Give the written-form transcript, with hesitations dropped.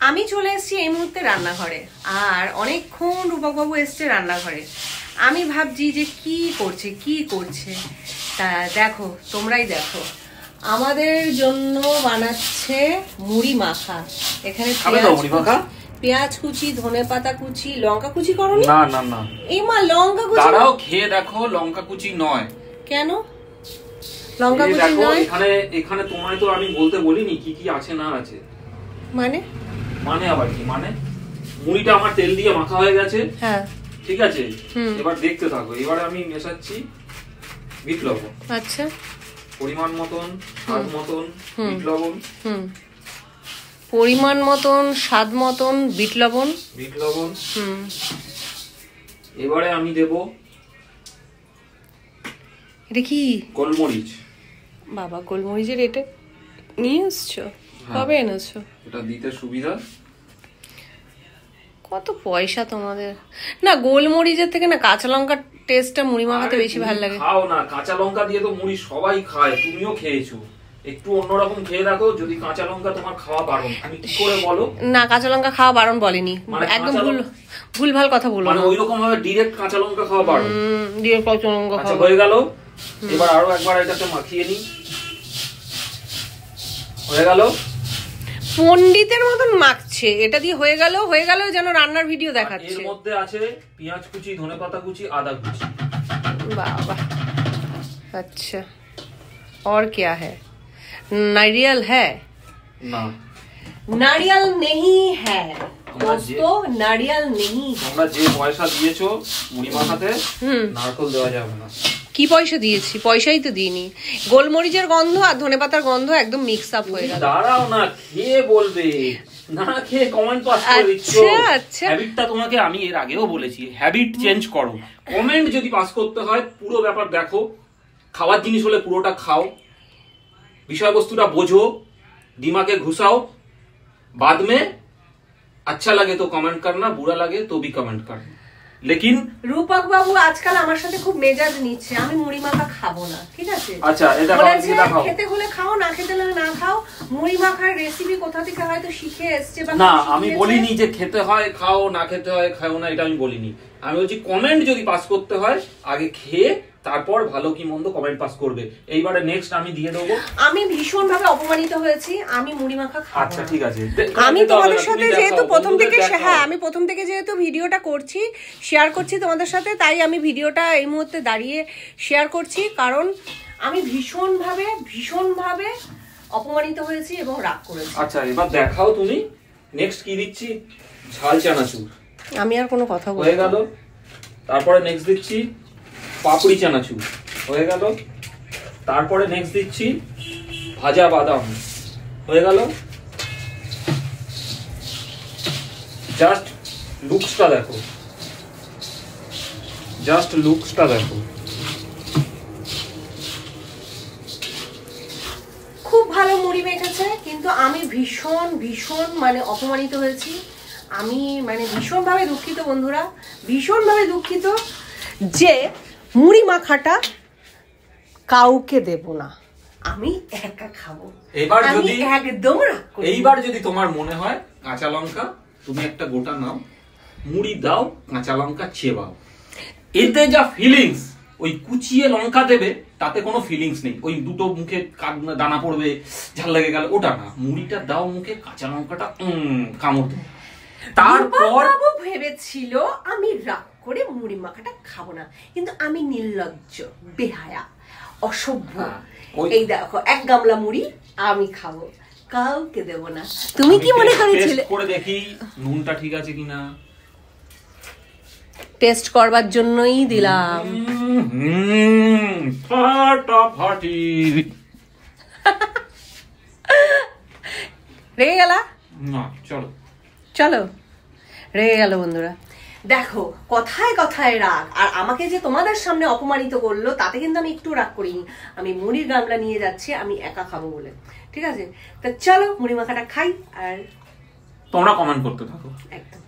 আমি চলে এসেছি এই মুহূর্তে রান্নাঘরে, আর অনেকক্ষণ রূপকবাবু এসছে রান্নাঘরে। আমি ভাবছি যে কি করছে তা দেখো, তোমরাই দেখো, আমাদের জন্য বানাচ্ছে মুড়ি মাখা। এখানে পেঁয়াজ কুচি, ধনেপাতা কুচি, লঙ্কা কুচি করোনি? না না না, এই মা লঙ্কা কুচি দাঁড়াও, খেয়ে দেখো। লঙ্কা কুচি নয়। কেন লঙ্কা কুচি নয়? এখানে তোমায় তো আমি বলতে বলিনি কি কি আছে না আছে। মানে আবার কি মানে? মুড়িটা আমার তেল দিয়ে মাখা হয়ে গেছে। হ্যাঁ ঠিক আছে, এবার দেখতে থাকো। এবারে আমি মেশাচ্ছি বিট লবণ। আচ্ছা, পরিমাণ মতন, স্বাদ মতন বিট লবণ। পরিমাণ মতন, স্বাদ মতন বিট লবণ। এবারে আমি দেব এটা কি? গোলমরিচ। বাবা, গোলমরিচের এটা নিয়ে এসছো? কবে এনেছো? এটা দিতে সুবিধা। কত পয়সা তোমাদের! না, গোলমরিচের থেকে না কাঁচা লঙ্কার টেস্টটা মুড়ি মাখাতে বেশি ভালো লাগে। খাও না, কাঁচা লঙ্কা দিয়ে তো মুড়ি সবাই খায়, তুমিও খেয়েছো। একটু অন্যরকম খেয়ে দেখো। যদি কাঁচা লঙ্কা তোমার খাওয়া বারণ, তুমি কি করে বলো? না, কাঁচা লঙ্কা খাওয়া বারণ বলেনি, একদম ভুলভাল কথা বলো। মানে ওইরকম ভাবে ডাইরেক্ট কাঁচা লঙ্কা খাওয়া বারণ। ডাইরেক্ট কাঁচা লঙ্কা খাওয়া হয়ে গেল। এবার আরো একবার এটাকে মাখিয়ে নি। হয়ে গেল। পণ্ডিতের মতন মাখছে। এটা দিয়ে হয়ে গেল যেন রান্নার ভিডিও দেখাচ্ছে। এর মধ্যে আছে পেঁয়াজ কুচি, ধনেপাতা কুচি, আদা কুচি। বাবা, আচ্ছা। और क्या है? नारियल है? ना, नारियल नहीं है दोस्तों, नारियल नहीं। তোমরা যে পয়সা দিয়েছো মুড়ি মাখাতে, নারকেল দেওয়া যাবে না। কি পয়সা দিয়েছি? পয়সাই তো দিইনি। গোলমরিচের গন্ধ আর ধনেপাতার গন্ধ একদম মিক্স আপ হয়ে গেল। দাঁড়াও না, খেয়ে বলবে, না খেয়ে কমেন্ট পাস করে দিচ্ছ। আচ্ছা, হ্যাবিটটা তোমাকে আমি এর আগেও বলেছি, হ্যাবিট চেঞ্জ করো। কমেন্ট যদি পাস করতে হয় পুরো ব্যাপার দেখো। খাওয়ার জিনিস হলে পুরোটা খাও, বিষয়বস্তুটা বোঝো, दिमागे घुसाओ। बाद में अच्छा लगे तो कमेंट करना, बुरा लगे तो भी कमेंट करना। लेकिन রূপক বাবু আজকাল আমার সাথে খুব মেজাজ নিচ্ছে, আমি মুড়ি মাখা খাবো না, ঠিক আছে? আচ্ছা, এটা খাও। খেতে হলে খাও, না খেতে হলে না খাও। মুড়ি মাখার রেসিপি কোথা থেকে হয়তো শিখে এসেছে বা না, আমি বলিনি যে খেতে হয় খাও, না খেতে হয় খাও না, এটা আমি বলিনি। আমি বলছি কমেন্ট যদি পাস করতে হয় আগে খেয়ে তারপর ভালো কি মন্দ কমেন্ট পাস করবে। এইবারে নেক্সট আমি দিয়ে দেবো। আমি ভীষণ ভাবে অপমানিত হয়েছি, আমি মুড়ি মাখা খাবো। আচ্ছা ঠিক আছে, আমি তোমাদের সাথে যেহেতু প্রথম থেকে, হ্যাঁ আমি প্রথম থেকে যেহেতু ভিডিওটা করছি, শেয়ার করছি তোমাদের সাথে, তাই আমি ভিডিওটা এই মুহূর্তে দাঁড়িয়ে শেয়ার করছি। কারণ আমি ভীষণ ভাবে অপমানিত হয়েছি এবং রাগ করেছি। আচ্ছা, এবার দেখাও তুমি নেক্সট কি দিচ্ছি। ঝাল চানাচুর। আমি আর কোনো কথা বলবো না। হয়ে গেল। তারপরে নেক্সট দিচ্ছি পাপড়ি চানাচুর। হয়ে গেল। তারপরে নেক্সট দিচ্ছি ভাজা বাদাম। হয়ে গেল। জাস্ট লুকসটা দেখো, খুব ভালো মুড়ি মেখেছে, কিন্তু আমি ভীষণ মানে অপমানিত হয়েছি। আমি মানে ভীষণ ভাবে দুঃখিত বন্ধুরা, ভীষণ ভাবে দুঃখিত যে মুড়ি মাখাটা কাউকে দেব না, আমি একা খাবো। এবার যদি একদম রাগ করি। এইবার যদি তোমার মনে হয় কাঁচা লঙ্কা তুমি একটা গোটা নাও, মুড়ি দাও, কাঁচা লঙ্কা চেবাও, এতে যা ফিলিংস, ওই কুচিয়ে লঙ্কা দেবে তাতে কোনো ফিলিংস নেই। ওই দুটো মুখে দানা পড়বে, ঝাল লেগে গেল, ওটা না। মুড়িটা দাও মুখে, কাঁচা লঙ্কাটা কামড় দেবে। তারপর ভেবেছিল আমি রাগ করে মুড়ি মাখাটা খাবো না, কিন্তু আমি নির্লজ্জ, বেহায়া, অসভ্য। এই দেখো, এক গামলা মুড়ি আমি খাবো, কাউকে দেব না। তুমি কি মনে করেছিলে? করে দেখি নুনটা ঠিক আছে কিনা, টেস্ট করবার জন্যই দিলাম। ফাটাফাটি। রেগে গেলা? না, চলো রেগে গেল বন্ধুরা। দেখো, কথায় কথায় রাগ, আর আমাকে যে তোমাদের সামনে অপমানিত করলো তাতে কিন্তু আমি একটু রাগ করিনি। আমি মুড়ির গামলা নিয়ে যাচ্ছি, আমি একা খাবো বলে। ঠিক আছে, তা চলো মুড়ি মাখাটা খাই, আর তোমরা কমেন্ট করতে থাকো। একদম।